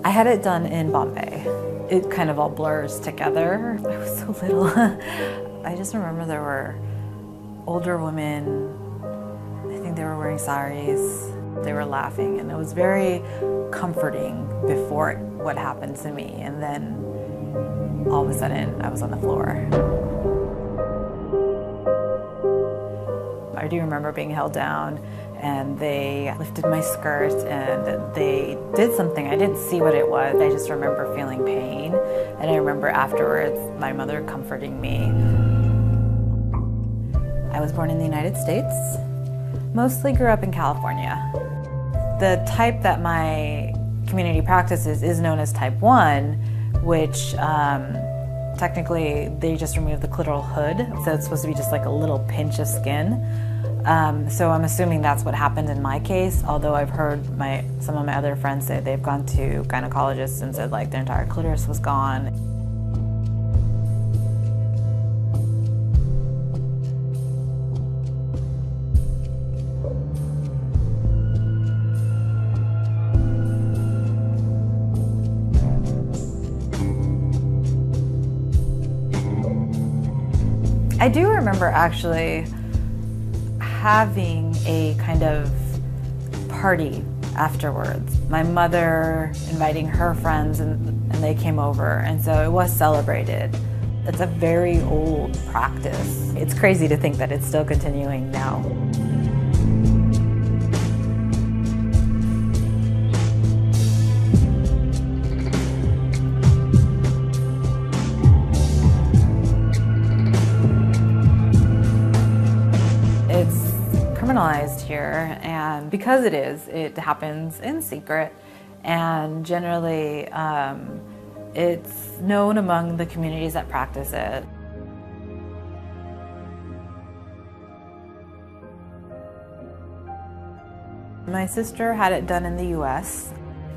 I had it done in Bombay. It kind of all blurs together. I was so little. I just remember there were older women. I think they were wearing saris. They were laughing, and it was very comforting before what happened to me. And then all of a sudden, I was on the floor. I do remember being held down, and they lifted my skirt, and they did something. I didn't see what it was. I just remember feeling pain, and I remember afterwards my mother comforting me. I was born in the United States, mostly grew up in California. The type that my community practices is known as type 1, which technically they just remove the clitoral hood, so it's supposed to be just like a little pinch of skin. So I'm assuming that's what happened in my case, although I've heard some of my other friends say they've gone to gynecologists and said like their entire clitoris was gone. I do remember actually having a kind of party afterwards. My mother inviting her friends and they came over, and so it was celebrated. It's a very old practice. It's crazy to think that it's still continuing now. It's criminalized here, and because it happens in secret, and generally it's known among the communities that practice it. My sister had it done in the US.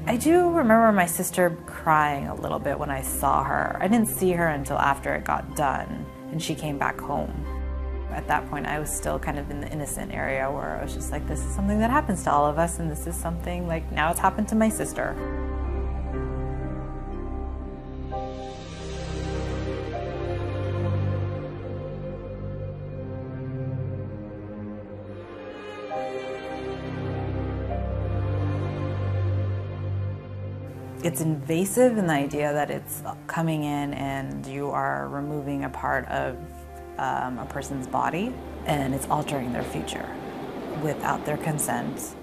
I do remember my sister crying a little bit when I saw her. I didn't see her until after it got done and she came back home. At that point, I was still kind of in the innocent area where I was just like, this is something that happens to all of us, and this is something like, now it's happened to my sister. It's invasive in the idea that it's coming in and you are removing a part of a person's body, and it's altering their future without their consent,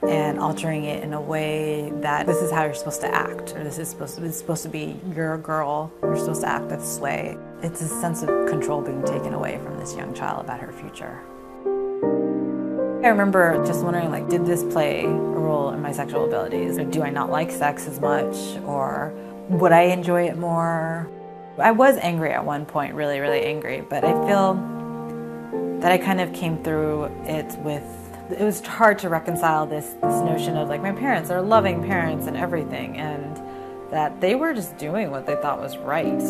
and altering it in a way that this is how you're supposed to act, or it's supposed to be, you're a girl, you're supposed to act this way. It's a sense of control being taken away from this young child about her future. I remember just wondering, like, did this play a role in my sexual abilities? Or do I not like sex as much? Or would I enjoy it more? I was angry at one point, really, really angry, but I feel that I kind of came through it with, it was hard to reconcile this notion of like my parents are loving parents and everything, and that they were just doing what they thought was right.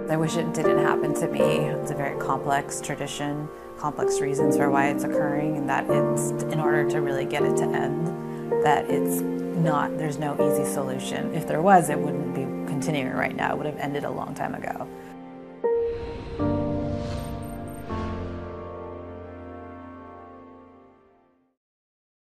I wish it didn't happen to me. It's a very complex tradition, complex reasons for why it's occurring, and that it's, in order to really get it to end, that it's not, there's no easy solution. If there was, it wouldn't be continuing right now. It would have ended a long time ago.